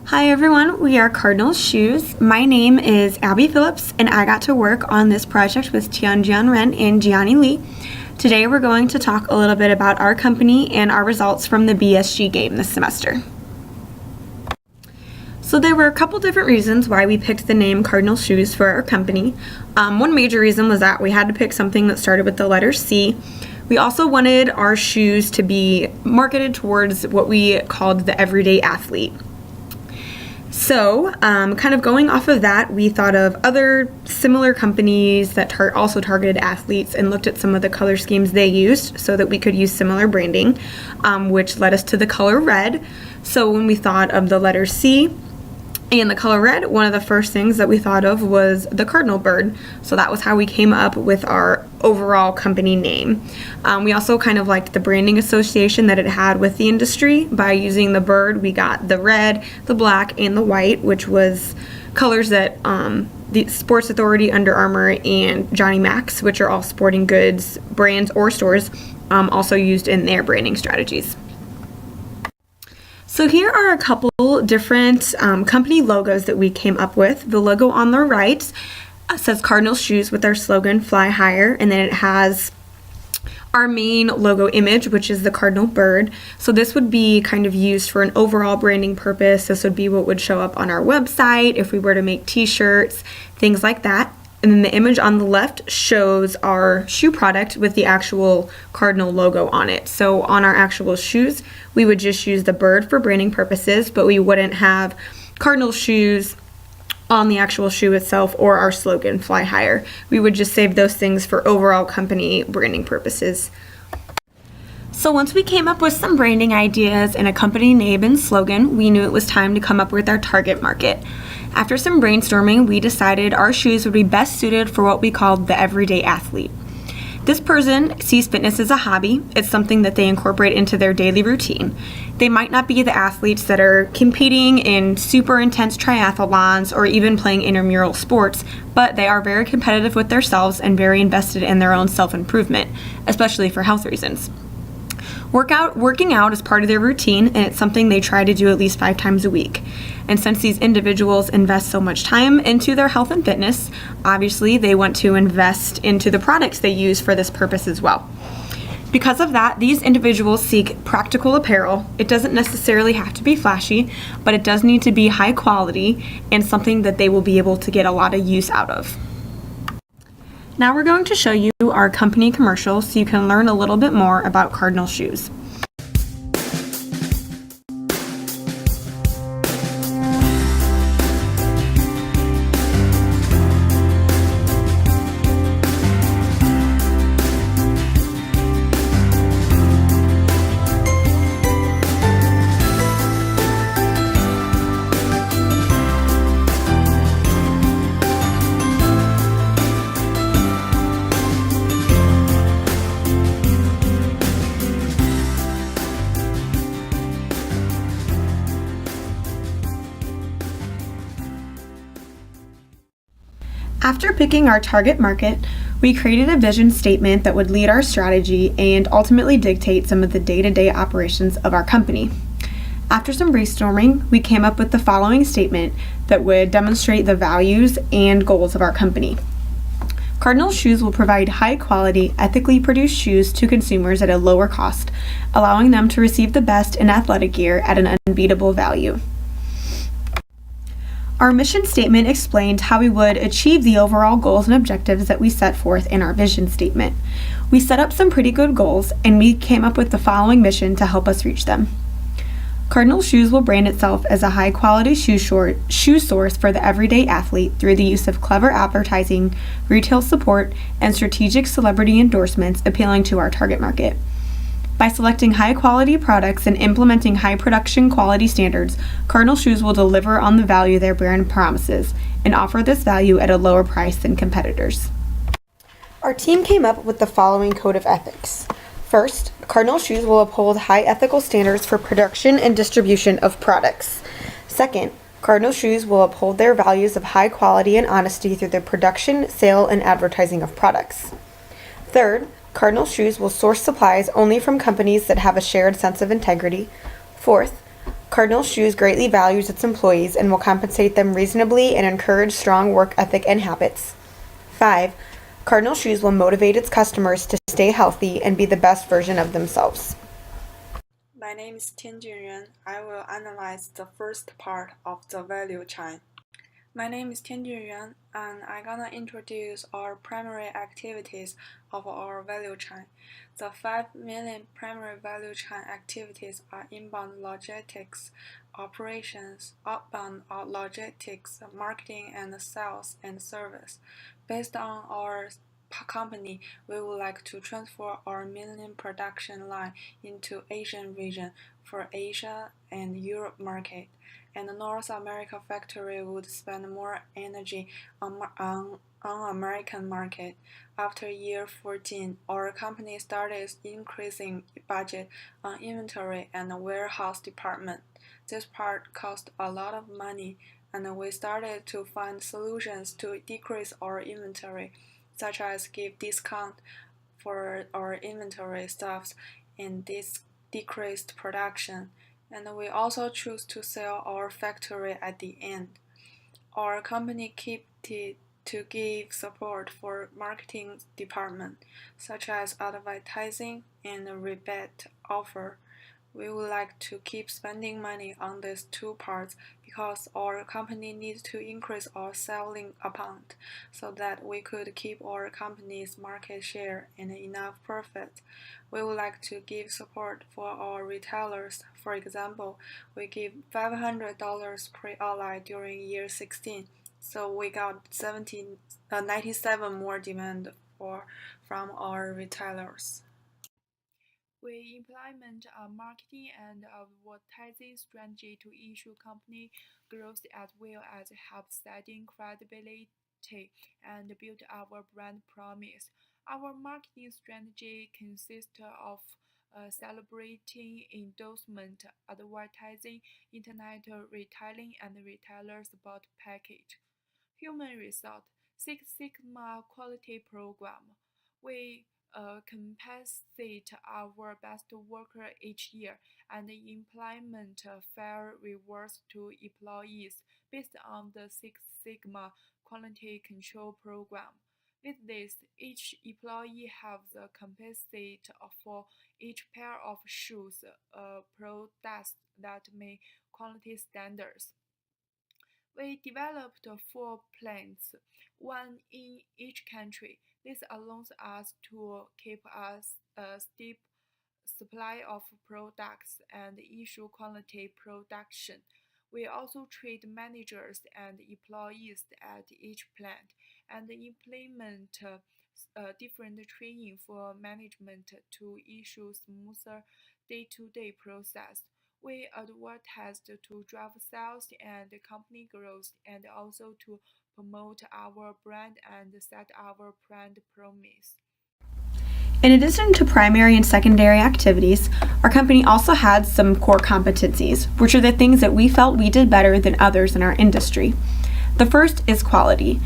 Hi everyone, we are Cardinal Shoes. My name is Abbey Phillips and I got to work on this project with Tianjun and Jiani Lee. Today we're going to talk a little bit about our company and our results from the BSG game this semester. So there were a couple different reasons why we picked the name Cardinal Shoes for our company. One major reason was that we had to pick something that started with the letter C. We also wanted our shoes to be marketed towards what we called the everyday athlete. So, kind of going off of that, we thought of other similar companies that also targeted athletes and looked at some of the color schemes they used so that we could use similar branding, which led us to the color red. So when we thought of the letter C and the color red, one of the first things that we thought of was the cardinal bird. So that was how we came up with our overall company name. We also kind of liked the branding association that it had with the industry. By using the bird, we got the red, the black, and the white, which was colors that the Sports Authority, Under Armour, and Johnny Max, which are all sporting goods brands or stores, also used in their branding strategies. So here are a couple different company logos that we came up with. The logo on the right says Cardinal Shoes with our slogan, Fly Higher, and then it has our main logo image, which is the cardinal bird. So this would be kind of used for an overall branding purpose. This would be what would show up on our website if we were to make t-shirts, things like that. And then the image on the left shows our shoe product with the actual Cardinal logo on it. So on our actual shoes, we would just use the bird for branding purposes, but we wouldn't have Cardinal shoes on the actual shoe itself or our slogan, Fly Higher. We would just save those things for overall company branding purposes. So once we came up with some branding ideas and a company name and slogan, we knew it was time to come up with our target market. After some brainstorming, we decided our shoes would be best suited for what we called the everyday athlete. This person sees fitness as a hobby. It's something that they incorporate into their daily routine. They might not be the athletes that are competing in super intense triathlons or even playing intramural sports, but they are very competitive with themselves and very invested in their own self-improvement, especially for health reasons. Working out is part of their routine, and it's something they try to do at least 5 times a week. And since these individuals invest so much time into their health and fitness, obviously they want to invest into the products they use for this purpose as well. Because of that, these individuals seek practical apparel. It doesn't necessarily have to be flashy, but it does need to be high quality and something that they will be able to get a lot of use out of. Now we're going to show you our company commercial so you can learn a little bit more about Cardinal Shoes. After picking our target market, we created a vision statement that would lead our strategy and ultimately dictate some of the day-to-day operations of our company. After some brainstorming, we came up with the following statement that would demonstrate the values and goals of our company. Cardinal Shoes will provide high-quality, ethically produced shoes to consumers at a lower cost, allowing them to receive the best in athletic gear at an unbeatable value. Our mission statement explained how we would achieve the overall goals and objectives that we set forth in our vision statement. We set up some pretty good goals, and we came up with the following mission to help us reach them. Cardinal Shoes will brand itself as a high-quality shoe source for the everyday athlete through the use of clever advertising, retail support, and strategic celebrity endorsements appealing to our target market. By selecting high-quality products and implementing high production quality standards, Cardinal Shoes will deliver on the value their brand promises and offer this value at a lower price than competitors. Our team came up with the following code of ethics. First, Cardinal Shoes will uphold high ethical standards for production and distribution of products. Second, Cardinal Shoes will uphold their values of high quality and honesty through the production, sale, and advertising of products. Third, Cardinal Shoes will source supplies only from companies that have a shared sense of integrity. Fourth, Cardinal Shoes greatly values its employees and will compensate them reasonably and encourage strong work ethic and habits. 5. Cardinal Shoes will motivate its customers to stay healthy and be the best version of themselves. My name is Tianjun. I will analyze the first part of the value chain. My name is Tianjun, and I'm gonna introduce our primary activities of our value chain. The 5 million primary value chain activities are inbound logistics, operations, outbound logistics, marketing and sales and service. Based on our company, we would like to transfer our million production line into Asian region for Asia and Europe market, and the North America factory would spend more energy on American market. After year 14, our company started increasing budget on inventory and the warehouse department. This part cost a lot of money, and we started to find solutions to decrease our inventory, such as give discount for our inventory stuffs and this decreased production. And we also choose to sell our factory at the end. Our company keep to give support for marketing department, such as advertising and rebate offer. We would like to keep spending money on these two parts because our company needs to increase our selling amount so that we could keep our company's market share and enough profit. We would like to give support for our retailers. For example, we give $500 per outlet during year 16, so we got 97 more demand from our retailers. We implement a marketing and advertising strategy to ensure company growth as well as help setting credibility and build our brand promise. Our marketing strategy consists of celebrating endorsement, advertising, internet retailing, and retailer support package. Human Resource Six Sigma Quality Program. We compensate our best worker each year and implement fair rewards to employees based on the Six Sigma Quality Control Program. With this, each employee has the compensate for each pair of shoes, products that meet quality standards. We developed four plants, one in each country. This allows us to keep a steep supply of products and ensure quality production. We also train managers and employees at each plant and implement different training for management to ensure smoother day-to-day process. We advertised to drive sales and company growth and also to promote our brand and set our brand promise. In addition to primary and secondary activities, our company also had some core competencies, which are the things that we felt we did better than others in our industry. The first is quality.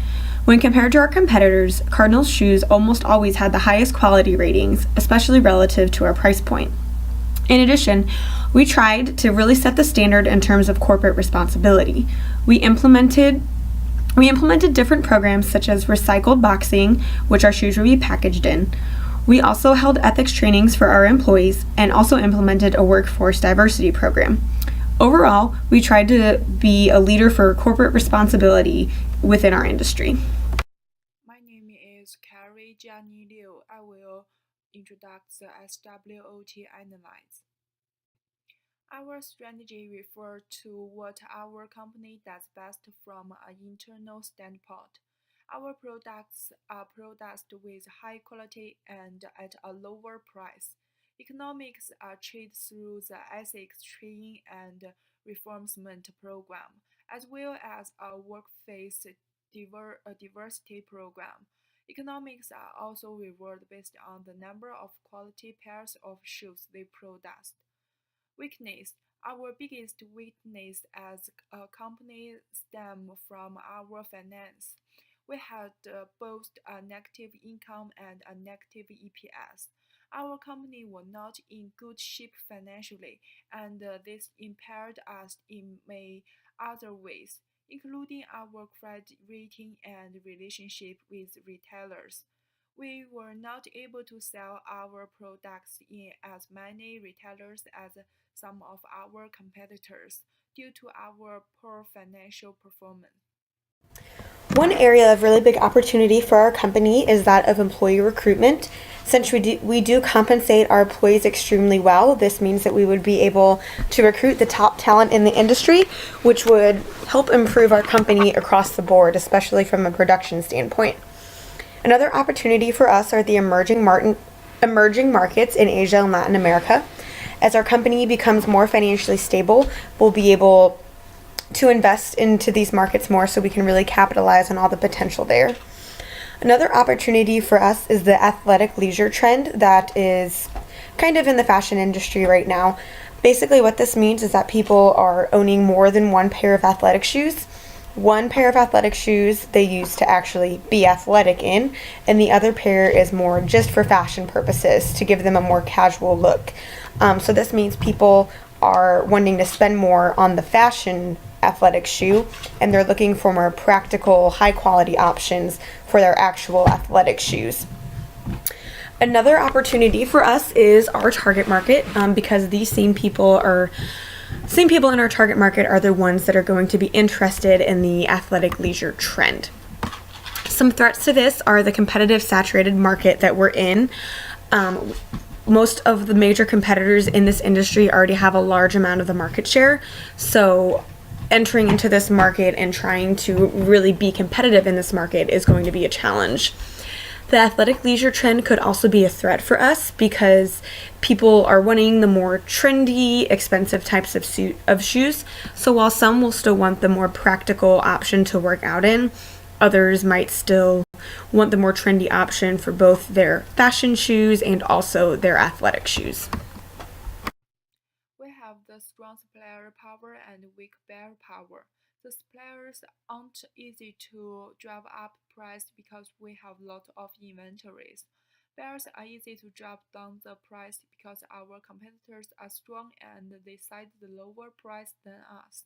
When compared to our competitors, Cardinal's shoes almost always had the highest quality ratings, especially relative to our price point. In addition, we tried to really set the standard in terms of corporate responsibility. We implemented different programs such as recycled boxing, which our shoes would be packaged in. We also held ethics trainings for our employees and also implemented a workforce diversity program. Overall, we tried to be a leader for corporate responsibility within our industry. My name is Carrie Jiani Liu. I will introduce the SWOT analyze. Our strategy refers to what our company does best from an internal standpoint. Our products are products with high quality and at a lower price. Economics are achieved through the ethics training and reformment program, as well as a workplace diversity program. Economics are also rewarded based on the number of quality pairs of shoes they produce. Weakness. Our biggest weakness as a company stem from our finance. We had both a negative income and a negative EPS. Our company was not in good shape financially, and this impaired us in many other ways, including our credit rating and relationship with retailers. We were not able to sell our products in as many retailers as some of our competitors due to our poor financial performance. One area of really big opportunity for our company is that of employee recruitment. Since we do compensate our employees extremely well, this means that we would be able to recruit the top talent in the industry, which would help improve our company across the board, especially from a production standpoint. Another opportunity for us are the emerging markets in Asia and Latin America. As our company becomes more financially stable, we'll be able to invest into these markets more so we can really capitalize on all the potential there. Another opportunity for us is the athletic leisure trend that is kind of in the fashion industry right now. Basically, what this means is that people are owning more than one pair of athletic shoes. One pair of athletic shoes they use to actually be athletic in, and the other pair is more just for fashion purposes to give them a more casual look. So this means people are wanting to spend more on the fashion athletic shoe, and they're looking for more practical, high quality options for their actual athletic shoes. Another opportunity for us is our target market, because these same people in our target market are the ones that are going to be interested in the athletic leisure trend. Some threats to this are the competitive saturated market that we're in. Most of the major competitors in this industry already have a large amount of the market share, so entering into this market and trying to really be competitive in this market is going to be a challenge. The athletic leisure trend could also be a threat for us because people are wanting the more trendy, expensive types of shoes. So while some will still want the more practical option to work out in, others might still want the more trendy option for both their fashion shoes and also their athletic shoes. We have the strong supplier power and weak buyer power. The suppliers aren't easy to drive up price because we have lot of inventories. Buyers are easy to drop down the price because our competitors are strong and they set the lower price than us.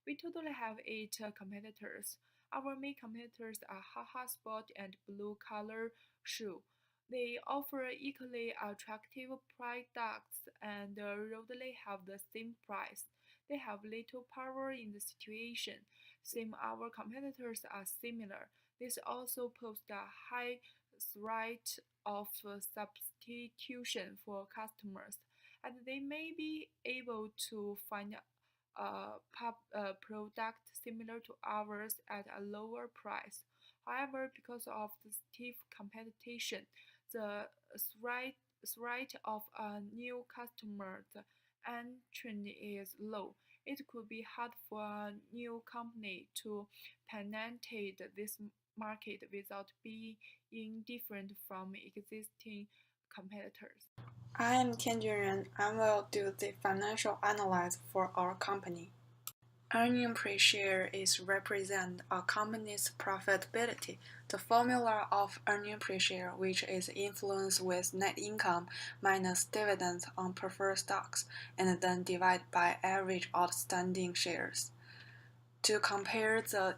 We totally have 8 competitors. Our main competitors are Haha Sport and Blue Collar Shoe. They offer equally attractive products and roughly have the same price. They have little power in the situation. Same our competitors are similar. This also poses a high threat of substitution for customers, and they may be able to find a product similar to ours at a lower price. However, because of the stiff competition, the threat, threat of a new customer entrant is low. It could be hard for a new company to penetrate this market without being different from existing competitors. I am Tianjun and will do the financial analysis for our company. Earning per share is represent a company's profitability. The formula of earning per share, which is influenced with net income minus dividends on preferred stocks, and then divided by average outstanding shares. To compare the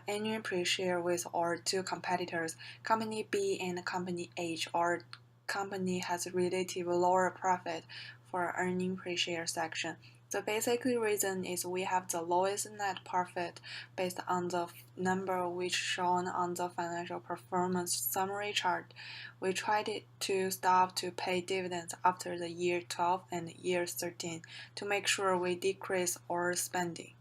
earning per share with our two competitors, Company B and Company H, our company has relatively lower profit for earning per share section. The basic reason is we have the lowest net profit based on the number which shown on the financial performance summary chart. We tried to stop to pay dividends after the year 12 and year 13 to make sure we decrease our spending.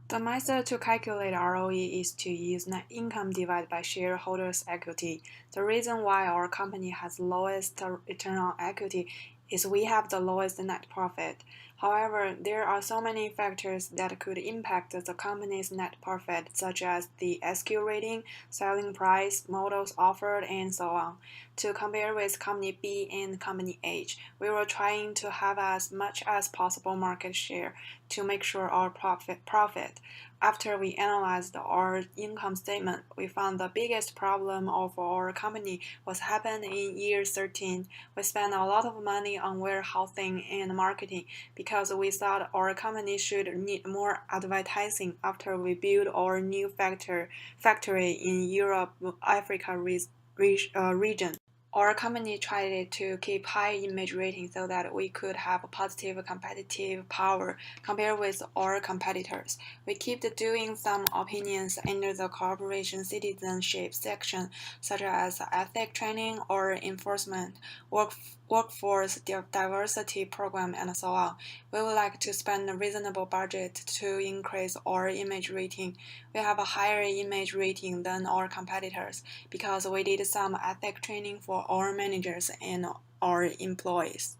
The method to calculate ROE is to use net income divided by shareholders' equity. The reason why our company has lowest return on equity is we have the lowest net profit. However, there are so many factors that could impact the company's net profit, such as the SQ rating, selling price, models offered, and so on. To compare with Company B and Company H, we were trying to have as much as possible market share to make sure our profit. After we analyzed our income statement, we found the biggest problem of our company was happened in year 13. We spent a lot of money on warehousing and marketing because we thought our company should need more advertising after we built our new factory in Europe, Africa region. Our company tried to keep high image rating so that we could have a positive competitive power compared with our competitors. We kept doing some opinions under the corporation citizenship section, such as ethic training or enforcement, workforce diversity program, and so on. We would like to spend a reasonable budget to increase our image rating. We have a higher image rating than our competitors because we did some ethic training for our managers and our employees.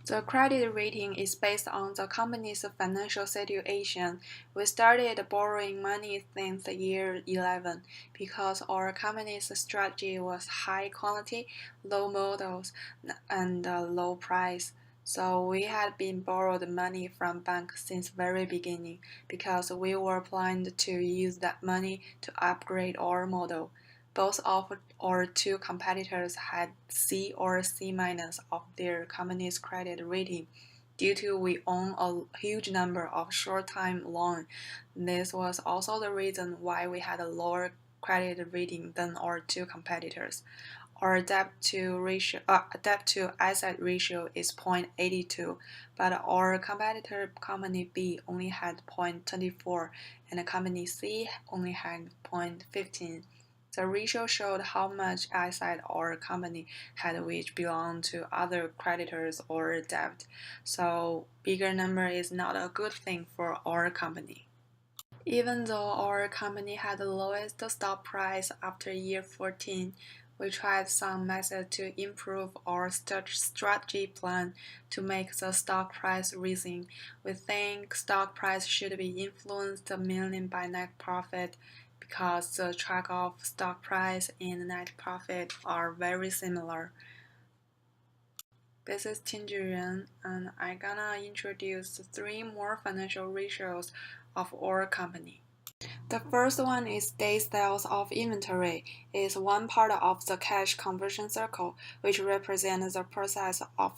The credit rating is based on the company's financial situation. We started borrowing money since year 11 because our company's strategy was high quality, low models, and low price. So we had been borrowed money from banks since very beginning because we were planning to use that money to upgrade our model. Both of our two competitors had C or C minus of their company's credit rating. Due to we own a huge number of short-time loans, this was also the reason why we had a lower credit rating than our two competitors. Our debt to asset ratio is 0.82, but our competitor Company B only had 0.24 and Company C only had 0.15. The ratio showed how much asset our company had which belonged to other creditors or debt. So bigger number is not a good thing for our company. Even though our company had the lowest stock price after year 14, we tried some methods to improve our strategy plan to make the stock price rising. We think stock price should be influenced mainly by net profit because the track of stock price and net profit are very similar. This is Tianjun, and I'm gonna introduce 3 more financial ratios of our company. The first one is days sales of inventory. It is one part of the cash conversion cycle, which represents the process of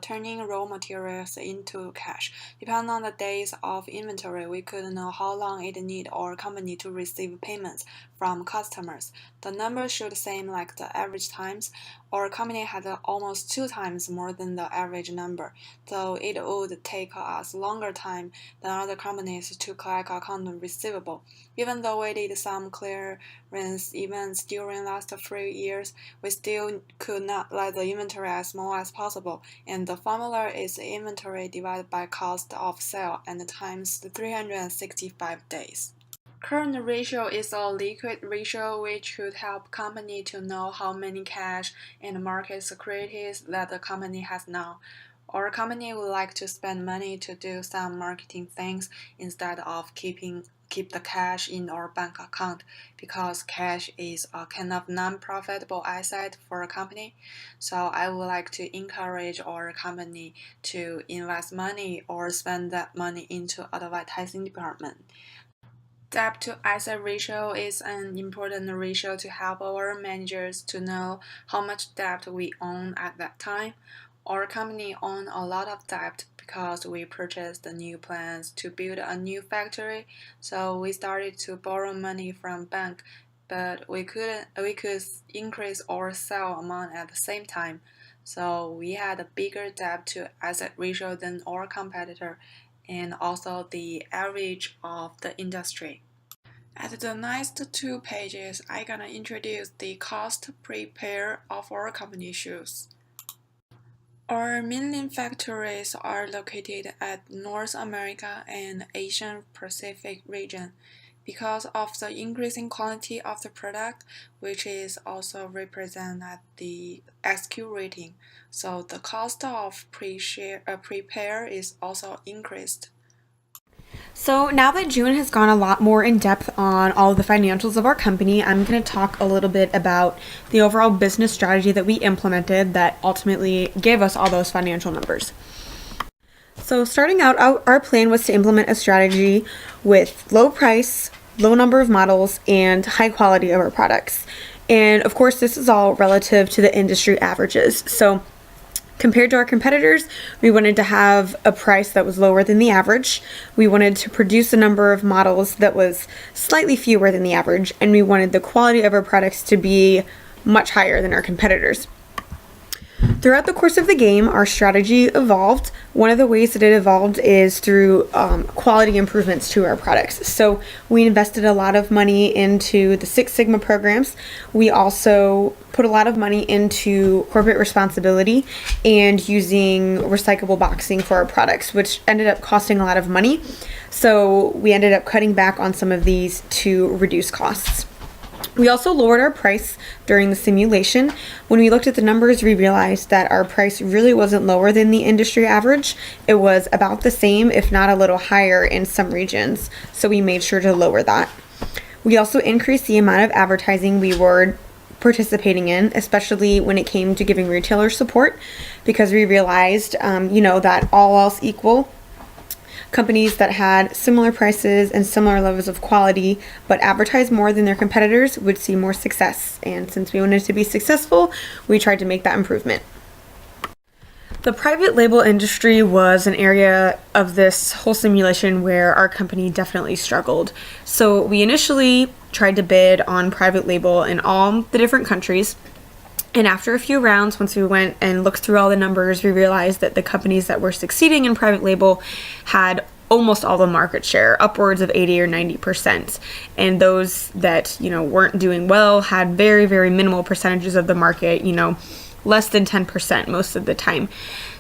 turning raw materials into cash. Depending on the days of inventory, we could know how long it needs our company to receive payments from customers. The number should seem like the average times. Our company had almost 2 times more than the average number, so it would take us longer time than other companies to collect account receivable. Even though we did some clearance events during last 3 years, we still could not let the inventory as small as possible, and the formula is inventory divided by cost of sale and times 365 days. Current ratio is a liquid ratio which could help company to know how many cash and market securities that the company has now. Our company would like to spend money to do some marketing things instead of keep the cash in our bank account because cash is a kind of non-profitable asset for a company. So I would like to encourage our company to invest money or spend that money into advertising department. Debt to asset ratio is an important ratio to help our managers to know how much debt we own at that time. Our company owned a lot of debt because we purchased the new plans to build a new factory, so we started to borrow money from bank, but we could increase our sale amount at the same time. So we had a bigger debt to asset ratio than our competitor and also the average of the industry. At the next 2 pages, I'm gonna introduce the cost per pair of our company shoes. Our mainland factories are located at North America and Asian Pacific region. because of the increasing quality of the product, which is also represented at the SQ rating. So the cost of prepare is also increased. So now that June has gone a lot more in depth on all of the financials of our company, I'm going to talk a little bit about the overall business strategy that we implemented that ultimately gave us all those financial numbers. So starting out, our plan was to implement a strategy with low price, low number of models, and high quality of our products. And of course, this is all relative to the industry averages. So compared to our competitors, we wanted to have a price that was lower than the average. We wanted to produce a number of models that was slightly fewer than the average, and we wanted the quality of our products to be much higher than our competitors. Throughout the course of the game, our strategy evolved. One of the ways that it evolved is through quality improvements to our products. So we invested a lot of money into the Six Sigma programs. We also put a lot of money into corporate responsibility and using recyclable boxing for our products, which ended up costing a lot of money. So we ended up cutting back on some of these to reduce costs. We also lowered our price during the simulation. When we looked at the numbers, we realized that our price really wasn't lower than the industry average. It was about the same, if not a little higher in some regions. So we made sure to lower that. We also increased the amount of advertising we were participating in, especially when it came to giving retailers support, because we realized, that all else equal, companies that had similar prices and similar levels of quality but advertised more than their competitors would see more success. And since we wanted to be successful, we tried to make that improvement. The private label industry was an area of this whole simulation where our company definitely struggled. So we initially tried to bid on private label in all the different countries. And after a few rounds, once we went and looked through all the numbers, we realized that the companies that were succeeding in private label had almost all the market share, upwards of 80 or 90%. And those that, weren't doing well had very, very minimal percentages of the market, less than 10% most of the time.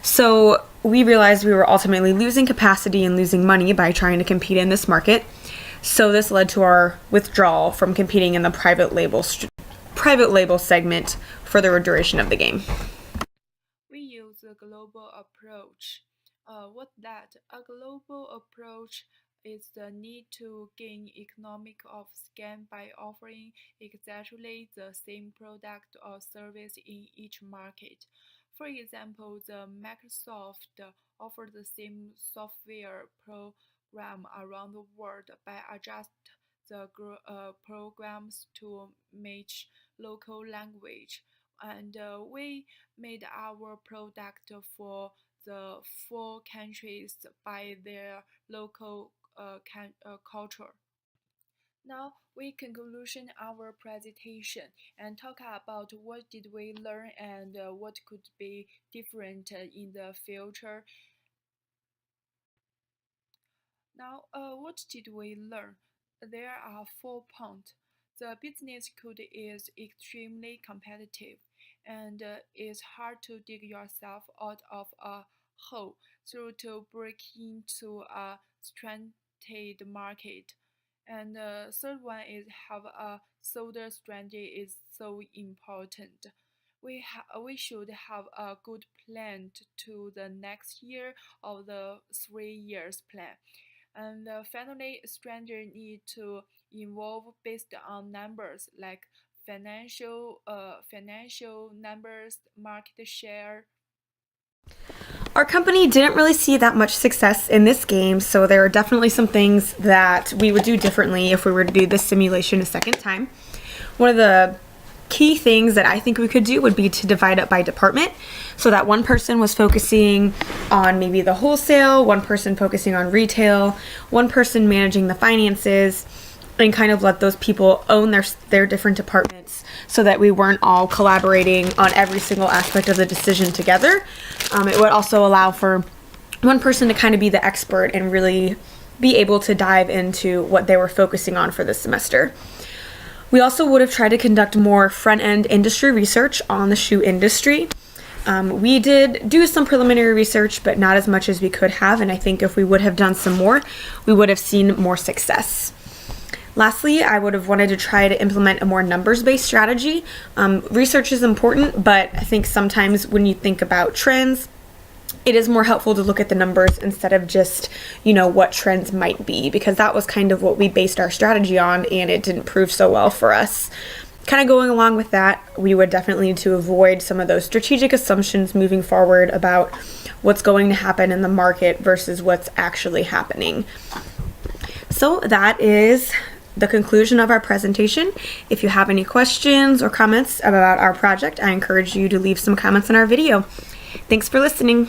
So we realized we were ultimately losing capacity and losing money by trying to compete in this market. So this led to our withdrawal from competing in the private label segment for the duration of the game. We use a global approach. What that? A global approach is the need to gain economic of scale by offering exactly the same product or service in each market. For example, the Microsoft offer the same software program around the world by adjust the programs to match local language, and we made our product for the four countries by their local culture. Now we conclusion our presentation and talk about what did we learn and what could be different in the future. Now, what did we learn? There are 4 points. The business code is extremely competitive, and it's hard to dig yourself out of a hole through to break into a stranded market. And the third one is have a soda strategy is so important. We should have a good plan to the next year of the 3 years plan. And finally, strategy need to involve based on numbers like financial numbers, market share. Our company didn't really see that much success in this game, so there are definitely some things that we would do differently if we were to do this simulation a second time. One of the key things that I think we could do would be to divide up by department so that one person was focusing on maybe the wholesale, one person focusing on retail, one person managing the finances, and kind of let those people own their different departments so that we weren't all collaborating on every single aspect of the decision together. It would also allow for one person to kind of be the expert and really be able to dive into what they were focusing on for this semester. We also would have tried to conduct more front-end industry research on the shoe industry. We did do some preliminary research, but not as much as we could have, and I think if we would have done some more, we would have seen more success. Lastly, I would have wanted to try to implement a more numbers-based strategy. Research is important, but I think sometimes when you think about trends, it is more helpful to look at the numbers instead of just, what trends might be, because that was kind of what we based our strategy on, and it didn't prove so well for us. Kind of going along with that, we would definitely need to avoid some of those strategic assumptions moving forward about what's going to happen in the market versus what's actually happening. So that is the conclusion of our presentation. If you have any questions or comments about our project, I encourage you to leave some comments in our video. Thanks for listening.